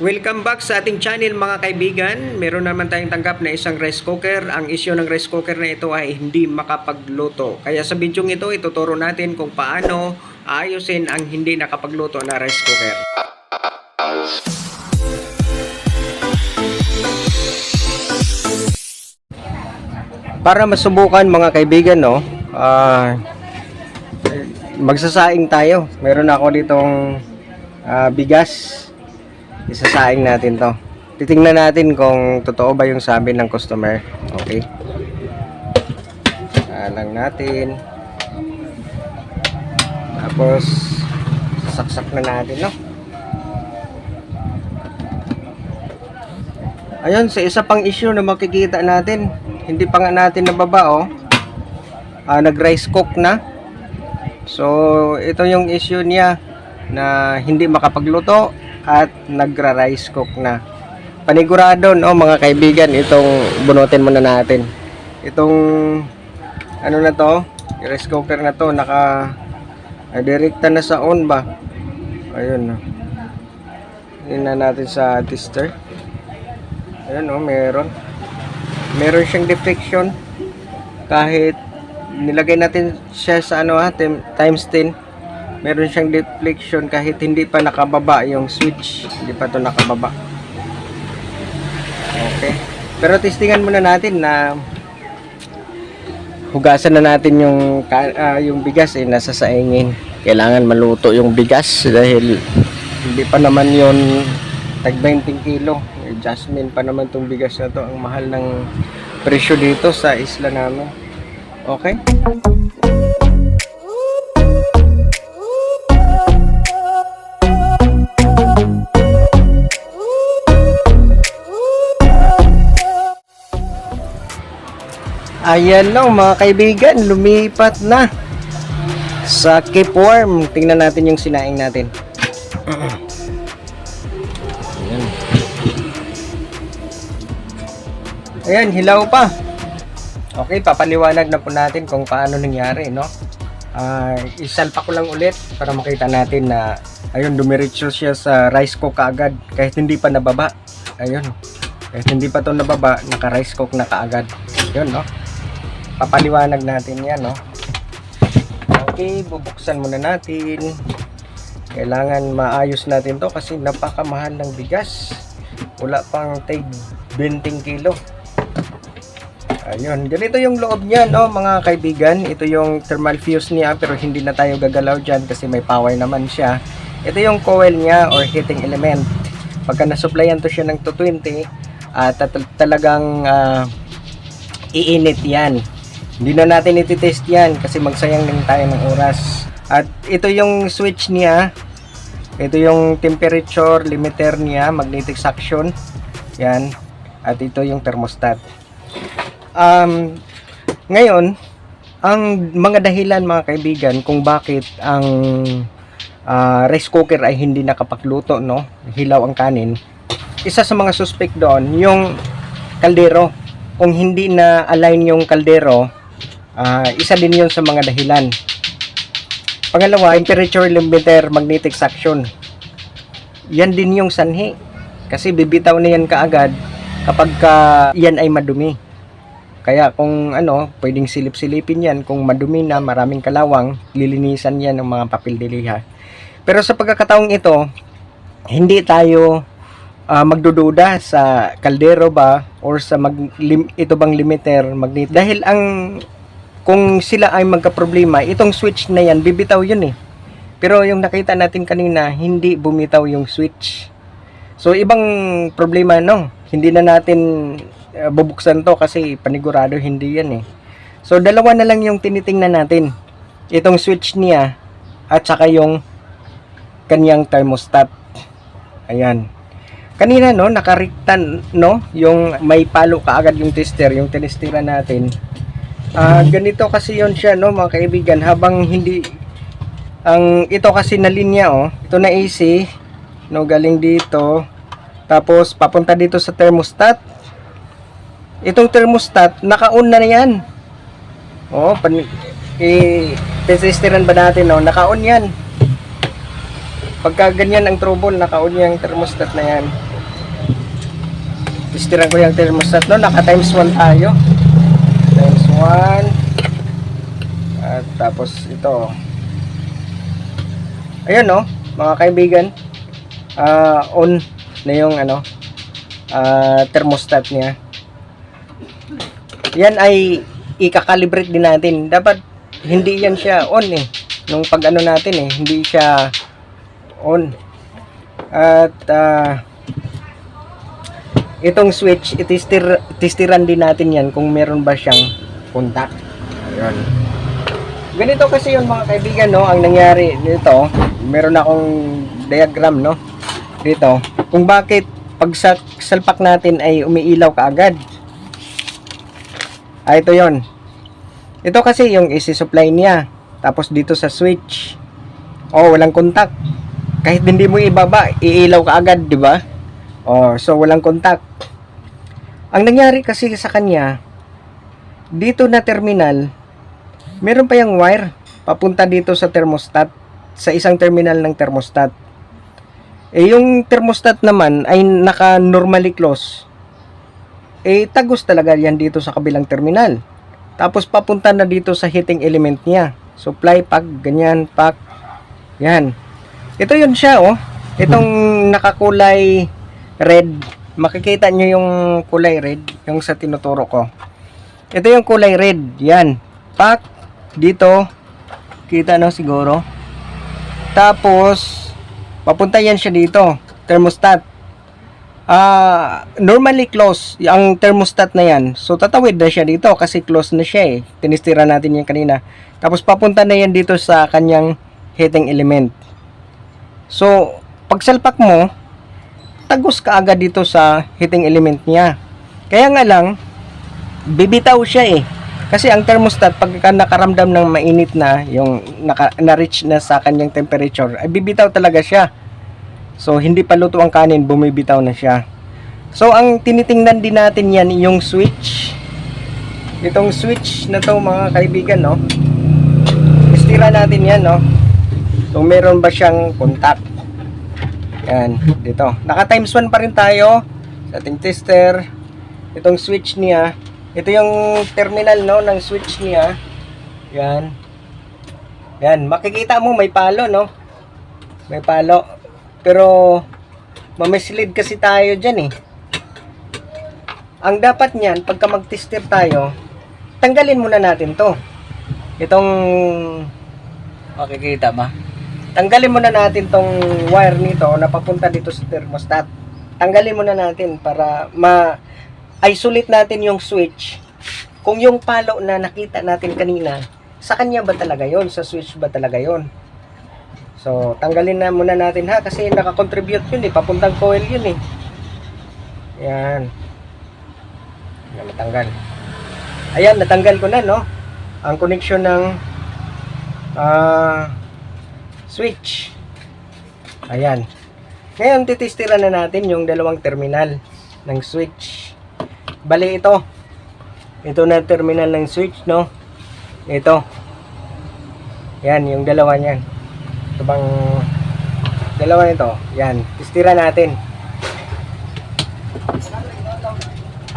Welcome back sa ating channel mga kaibigan. Meron naman tayong tanggap na isang rice cooker. Ang issue ng rice cooker na ito ay hindi makapagluto. Kaya sa video ito, ituturo natin kung paano ayusin ang hindi nakapagluto na rice cooker. Para masubukan mga kaibigan, magsasaing tayo. Meron ako ditong bigas. Isasaing natin to. Titingnan natin kung totoo ba yung sabi ng customer. Okay. Lang natin. Tapos sasaksak na natin, no? Ayun, sa isa pang issue na makikita natin, hindi pa nga natin nababa, nag-rice cook na. So, ito yung issue niya na hindi makapagluto at nagra-rice cook na. Panigurado, no, mga kaibigan, itong bunutin muna natin. Itong ano na to, rice cooker na to, direkta na sa on ba? Ayun, no. Tingnan natin sa tester. Ayun, no, meron siyang deflection. Kahit nilagay natin siya sa times 10, meron siyang deflection kahit hindi pa nakababa yung switch. Hindi pa to nakababa. Okay. Pero testingan muna natin na hugasan na natin yung bigas nasa saingin. Kailangan maluto yung bigas dahil hindi pa naman yon tag 20 kilo. Jasmine pa naman tong bigas na to. Ang mahal ng presyo dito sa isla namin. Okay. Ayan lang mga kaibigan, lumipat na sa keep warm. Tingnan natin yung sinaing natin. Ayan, hilaw pa. Okay, papaliwanag na po natin kung paano nangyari, no? Isalpa ko lang ulit para makita natin na ayun, dumiretso siya sa rice cook kaagad kahit hindi pa nababa. Ayun, kahit hindi pa to nababa, naka rice cook na kaagad. Ayun, no? Papaliwanag natin yan, no? Okay, bubuksan muna natin. Kailangan maayos natin to kasi napakamahal ng bigas. Wala pang tig 20 kilo. Ayun, ganito yung loob niya, no, mga kaibigan. Ito yung thermal fuse niya pero hindi na tayo gagalaw dyan kasi may power naman siya. Ito yung coil niya or heating element. Pagka nasupplyan to siya ng 220, talagang iinit yan. Hindi na natin ititest yan kasi magsayang din tayo ng oras. At ito yung switch niya. Ito yung temperature limiter niya, magnetic suction. Yan. At ito yung thermostat. Ngayon, ang mga dahilan mga kaibigan kung bakit ang rice cooker ay hindi nakapagluto, no? Hilaw ang kanin. Isa sa mga suspect doon, yung kaldero. Kung hindi na align yung kaldero, isa din yun sa mga dahilan. Pangalawa, temperature limiter, magnetic suction. Yan din yung sanhi. Kasi bibitaw na yan kaagad kapag yan ay madumi. Kaya kung pwedeng silip-silipin yan. Kung madumi na, maraming kalawang, lilinisan yan ng mga papel diliha. Pero sa pagkakataong ito, hindi tayo magdududa sa kaldero ba or sa ito bang limiter, magnet. Dahil kung sila ay magka-problema, itong switch na yan, bibitaw yun eh. Pero yung nakita natin kanina, hindi bumitaw yung switch. So, ibang problema, no? Hindi na natin bubuksan to kasi panigurado hindi yan eh. So, dalawa na lang yung tinitingnan natin. Itong switch niya at saka yung kanyang thermostat. Ayan. Kanina, no, nakariktan, no? Yung may palo kaagad yung tester, yung tinestira natin. Ganito kasi yon siya, no, mga kaibigan, habang hindi ito kasi na linya, ito na AC, no, galing dito tapos papunta dito sa thermostat. Itong thermostat naka-on na yan, testiran ba natin, naka-on yan. Pagka ganyan ang trouble, naka-on yung thermostat na yan. Testiran ko yung thermostat, no? Naka times 1 tayo. Times 1. At tapos ito. Ayun, no? Mga kaibigan. On na yung ano, thermostat niya. Yan ay i-calibrate din natin. Dapat hindi yan siya on eh. Nung pag ano natin eh, hindi siya on. At itong switch, testiran din natin yan kung meron ba siyang contact. Ayun. Ganito kasi yun mga kaibigan, no? Ang nangyari dito, meron akong diagram, no? Dito, kung bakit pag salpak natin ay umiilaw kaagad. Ito yon. Ito kasi yung isi-supply niya. Tapos dito sa switch, walang contact. Kahit hindi mo ibaba, iilaw kaagad, di ba? So walang contact. Ang nangyari kasi sa kanya, dito na terminal, meron pa yung wire papunta dito sa thermostat, sa isang terminal ng thermostat. Yung thermostat naman ay naka-normally close. Tagos talaga yan dito sa kabilang terminal. Tapos papunta na dito sa heating element niya. Supply, pack, ganyan, pack. Yan. Ito yun siya, oh. Itong nakakulay red. Makikita nyo yung kulay red, yung sa tinuturo ko. Ito yung kulay red. Yan. Pack, dito. Kita no siguro. Tapos, papunta yan siya dito. Thermostat. Normally close ang thermostat na yan. So tatawid na siya dito kasi close na siya eh. Tinistira natin yan kanina. Tapos papunta na yan dito sa kanyang heating element. So pagsalpak mo, tagos ka agad dito sa heating element niya. Kaya nga lang, bibitaw siya eh. Kasi ang thermostat pagka nakaramdam ng mainit na, yung na-reach na sa kanyang temperature, ay bibitaw talaga siya. So, hindi pa luto ang kanin, bumibitaw na siya. So, ang tinitingnan din natin yan, yung switch. Itong switch na to mga kaibigan, no? Istira natin yan, no? Kung meron ba siyang contact. Yan, dito. Naka times 1 pa rin tayo sa ating tester. Itong switch niya. Ito yung terminal, no, ng switch niya. Yan. Yan, makikita mo may palo, no? May palo. Pero mamislead kasi tayo dyan eh. Ang dapat niyan, pagka mag-tester tayo, tanggalin muna natin to. Itong, makikita ba? Tanggalin muna natin tong wire nito na papunta dito sa thermostat. Tanggalin muna natin para ma-isolate natin yung switch. Kung yung palo na nakita natin kanina, sa kanya ba talaga yon? Sa switch ba talaga yon? So, tanggalin na muna natin ha kasi nakakontribute yun eh. Papuntang coil yun eh. Yan. Yan, natanggal. Ayan, natanggal ko na, no? Ang connection ng switch. Ayan. Ngayon, titestira na natin yung dalawang terminal ng switch. Bali ito. Ito na terminal ng switch, no? Ito. Yan, yung dalawa niyan. Ito bang dalawa nito? Yan, testira natin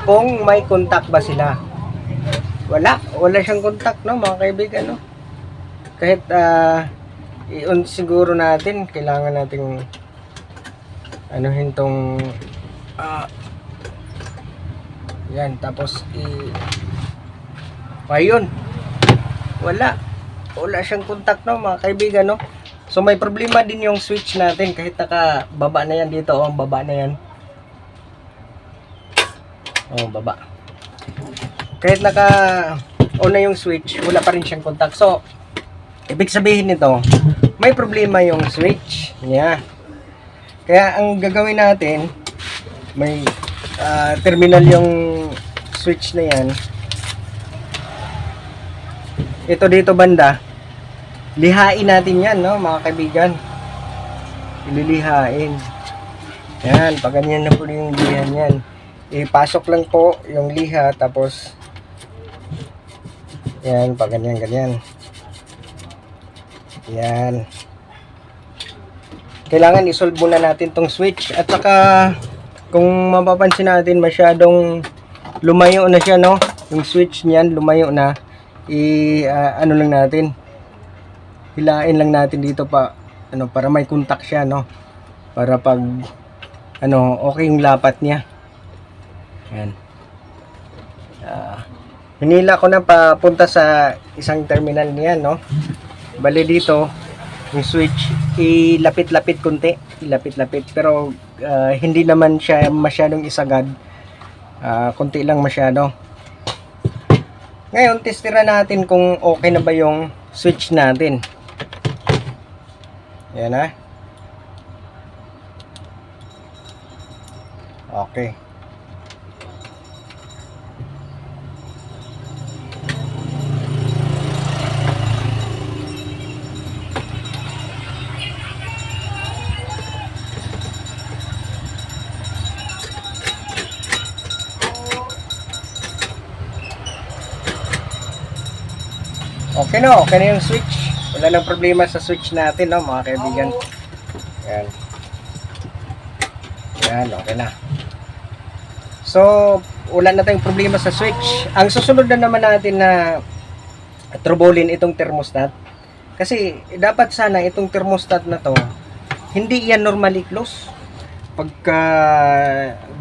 kung may contact ba sila. Wala siyang contact, no mga kaibigan, no? Kahit i-on siguro natin, kailangan nating anuhin tong yan, tapos ayun, wala siyang contact, no mga kaibigan, no? So may problema din yung switch natin kahit nakababa na yan dito, baba na yan. Baba. Kahit naka-on na yung switch, wala pa rin siyang contact. So, ibig sabihin nito, may problema yung switch niya. Kaya ang gagawin natin, may terminal yung switch na yan. Ito dito banda. Lihain natin yan, no, mga kaibigan. Ililihain. Yan, pag ganyan na po yung liha yan. Ipasok lang po yung liha, tapos yan, pag ganyan. Yan. Kailangan isolve muna natin tong switch. At saka, kung mapapansin natin, masyadong lumayo na siya, no? Yung switch niyan lumayo na. Ano lang natin, hilain lang natin dito pa, ano, para may contact siya, no? Para pag ano, okay yung lapat niya. Yan. Hinila ko na papunta sa isang terminal niya, no? Bali dito yung switch, ilapit-lapit konti, ilapit-lapit, pero hindi naman siya masyadong isagad. Konti lang masyado. Ngayon, testira natin kung okay na ba yung switch natin. Yan na. Okay. Okay na, okay na yung switch. Wala nang problema sa switch natin, no, mga kaibigan. Yan. Yan, okay na. So, wala na tayong problema sa switch. Ang susunod na naman natin na troublin itong thermostat. Kasi, dapat sana itong thermostat na to, hindi yan normally close. Pagka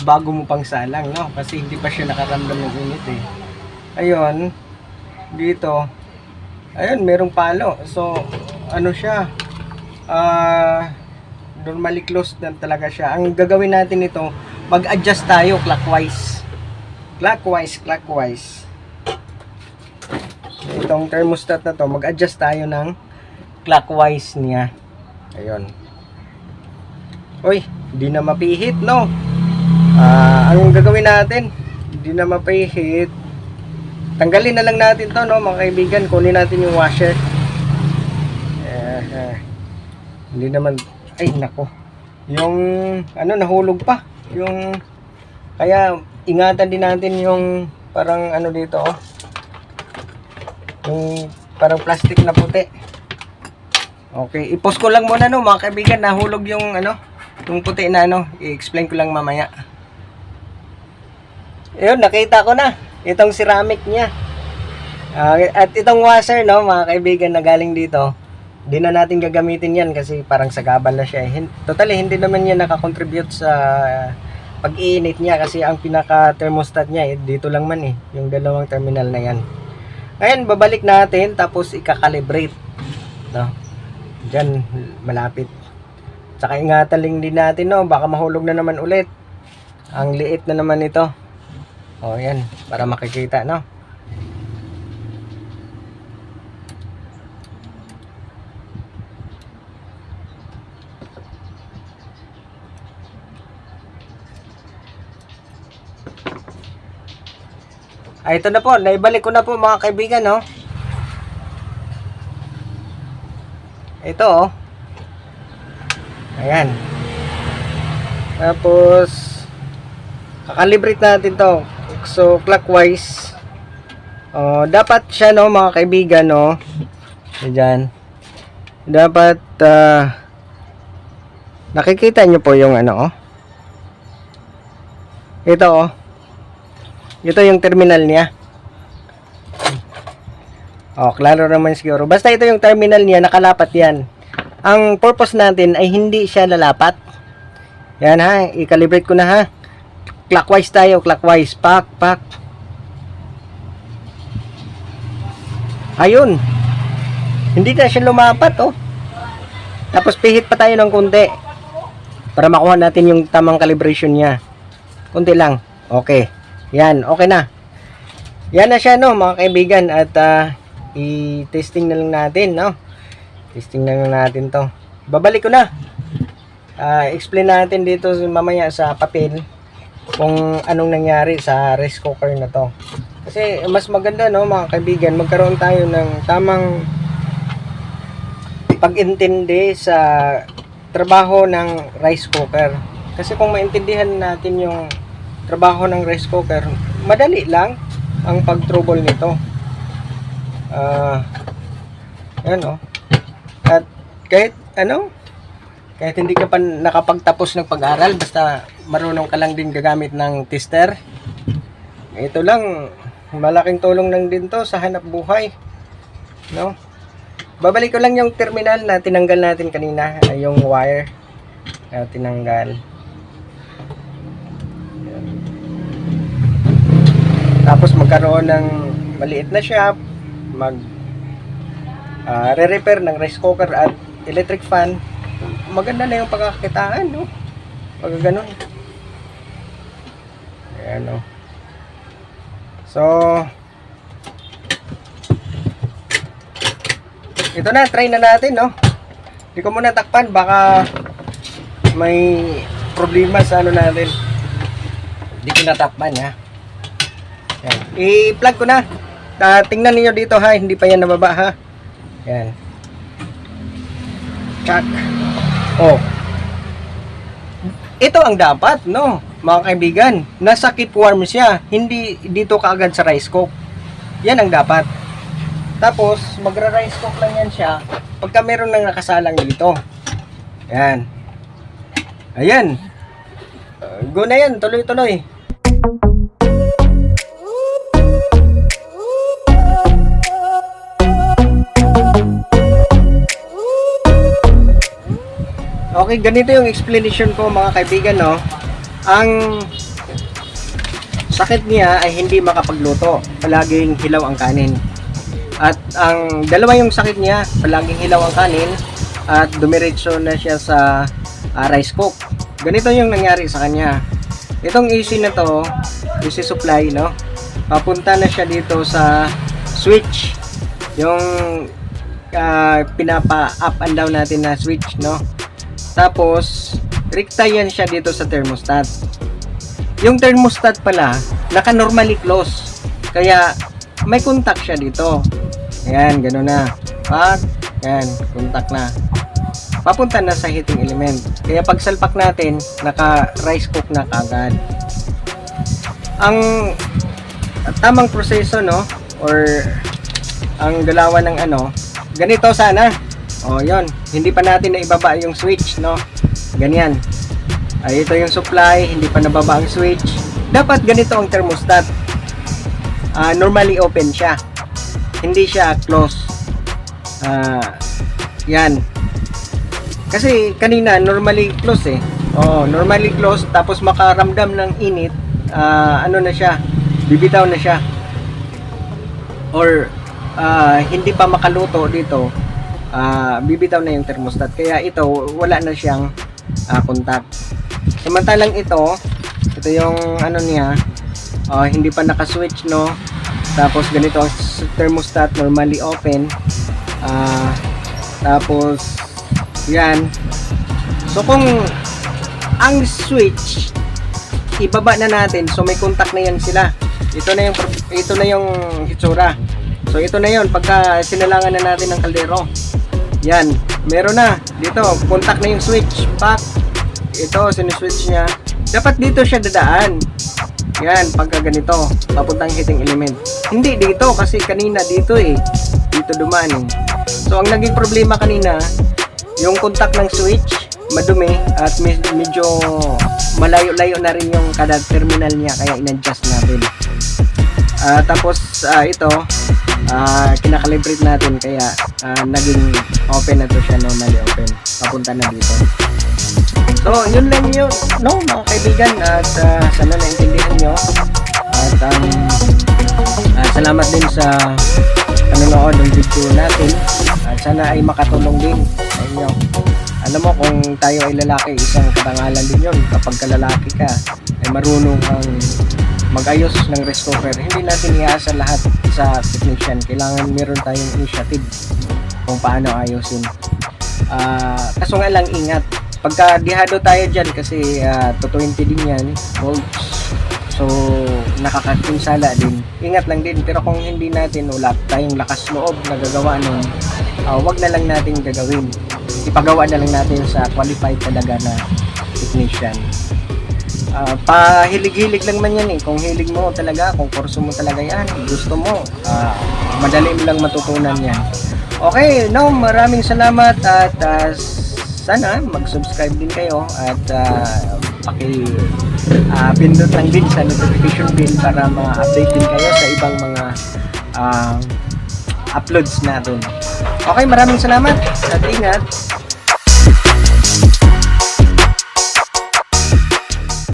bago mo pang salang, no? Kasi hindi pa siya nakaramdam ng init eh. Ayun, dito, ayun, merong palo. So, ano siya, normally closed na talaga siya. Ang gagawin natin ito, mag-adjust tayo clockwise. Clockwise. Itong thermostat na to, mag-adjust tayo ng clockwise niya. Ayun. Uy, hindi na mapihit, no? Ang gagawin natin, hindi na mapihit. Tanggalin na lang natin to, no, mga kaibigan. Kunin natin yung washer. Hindi naman, ay nako, yung ano, nahulog pa yung, kaya ingatan din natin yung parang ano dito, oh, yung parang plastic na puti. Okay, i-pause ko lang muna, no, mga kaibigan. Nahulog yung ano, yung puti na ano, i-explain ko lang mamaya. Ayun, nakita ko na itong ceramic niya. At itong washer, no, mga kaibigan, na galing dito, di na natin gagamitin yan kasi parang sagaban na siya. Totally, hindi naman yan nakakontribute sa pag-iinit niya kasi ang pinaka-thermostat niya, dito lang man eh, yung dalawang terminal na yan. Ngayon, babalik natin, tapos i-calibrate. No? Diyan, malapit. Tsaka ingatan din natin, no, baka mahulog na naman ulit. Ang liit na naman ito. O, yan, para makikita, no? Ito na po, naibalik ko na po, mga kaibigan, no? Ito, oh. Ayan. Tapos, kakalibrate natin to. So, clockwise. Dapat siya, no, mga kaibigan, no? Diyan. Dapat, nakikita nyo po yung ano, oh. Ito, oh. Ito yung terminal niya. Klaro naman siguro. Basta ito yung terminal niya, nakalapat yan. Ang purpose natin ay hindi siya lalapat. Yan, ha, i-calibrate ko na, ha. Clockwise tayo, clockwise. Pak. Ayun. Hindi na siya lumapat, oh. Tapos pihit pa tayo ng konti para makuha natin yung tamang calibration niya. Konti lang. Okay. Yan, okay na. Yan na siya, no, mga kaibigan. At i-testing na lang natin, no. Testing na lang natin to. Babalik ko na. Explain natin dito mamaya sa papel kung anong nangyari sa rice cooker na to. Kasi mas maganda, no, mga kaibigan, magkaroon tayo ng tamang pag-intindi sa trabaho ng rice cooker. Kasi kung maintindihan natin yung trabaho ng rice cooker, madali lang ang pag-trouble nito. Yan, oh. At kahit ano, kahit hindi ka pa nakapagtapos ng pag-aral, basta marunong ka lang din gagamit ng tester. Ito lang, malaking tulong lang din to sa hanap buhay, no? Babalik ko lang yung terminal na tinanggal natin kanina, yung wire na tinanggal. Tapos magkaroon ng maliit na shop, re-repair ng rice cooker at electric fan. Maganda na yung pagkakakitaan, no? Pag ganun. Ayan, no? So, ito na, try na natin, no? Hindi ko muna takpan, baka may problema sa ano natin. Hindi ko natakpan, ha? Ayan. I-plug ko na. Tingnan niyo dito, ha? Hindi pa yan nababa, ha? Ayan. Check. Oh. Ito ang dapat, no? Mga kaibigan, nasa keep warm siya, hindi dito kaagad sa rice cook. Yan ang dapat. Tapos, magra-rice cook lang yan siya pagka meron nang nakasalang dito. Yan. Ayan. Go na yan, tuloy-tuloy. Okay, ganito yung explanation ko mga kaibigan, no? Ang sakit niya ay hindi makapagluto, palaging hilaw ang kanin. At ang dalawa yung sakit niya, palaging hilaw ang kanin at dumiretso na siya sa rice cook. Ganito yung nangyari sa kanya. Itong AC na to, AC supply, no? Papunta na siya dito sa switch. Yung pinapa-up and down natin na switch, no? Tapos, rekta yan siya dito sa thermostat. Yung thermostat pala, naka-normally close. Kaya, may contact siya dito. Ayan, gano'n na. Ayan, contact na. Papunta na sa heating element. Kaya pag salpak natin, naka-rice cook na kagad. Ang tamang proseso, no? Or, ang galawan ng ano, ganito sana. O, yun. Hindi pa natin na ibaba yung switch, no? Ganyan. Ay, ito yung supply. Hindi pa nababa ang switch. Dapat ganito ang thermostat. Normally open siya. Hindi siya close. Yan. Kasi kanina, normally close eh. O, normally close. Tapos makaramdam ng init. Ano na siya? Bibitaw na siya. Or, hindi pa makaluto dito. Bibitaw na yung thermostat. Kaya ito, wala na siyang contact. Samantalang ito yung ano niya, hindi pa naka-switch, no? Tapos ganito ang thermostat, normally open. Tapos yan. So kung ang switch ibaba na natin, so may contact na yan sila. Ito na yung hitsura. So ito na yon pagka sinalangan na natin ng kaldero. Yan, meron na. Dito, contact na yung switch. Pack. Ito, siniswitch niya. Dapat dito siya dadaan. Yan, pagka ganito, papuntang heating element. Hindi dito, kasi kanina dito eh. Dito dumaan eh. So, ang naging problema kanina, yung contact ng switch, madumi, at medyo malayo-layo na rin yung kada terminal niya, kaya in-adjust natin. Tapos, ito, kinakalibrate natin, kaya naging open na to siya, normally open. Papunta na dito. So, yun lang yun, no, mga kaibigan, at sana naintindihan nyo. At salamat din sa panonood ng video natin. At sana ay makatulong din sa inyo. Alam mo, kung tayo ay lalaki, isang katangalan din yun. Kapag kalalaki ka, ay marunong kang mag-ayos ng rice cooker. Hindi natin iasa lahat sa technician. Kailangan meron tayong initiative kung paano ayusin. Kaso nga lang, ingat. Pagka dihado tayo dyan, kasi 220 din yan, volts. So, nakakakinsala din. Ingat lang din. Pero kung hindi natin, wala tayong lakas loob na gagawa nun, wag na lang natin gagawin. Ipagawa na lang natin sa qualified talaga na technician. Pahilig-hilig lang man yan eh. Kung hilig mo talaga, kung kurso mo talaga yan, gusto mo, madali mo lang matutunan yan. Okay, no, maraming salamat at sana mag-subscribe din kayo at pindot lang din sa notification bell para ma-update din kayo sa ibang mga uploads natin. Okay, maraming salamat at ingat.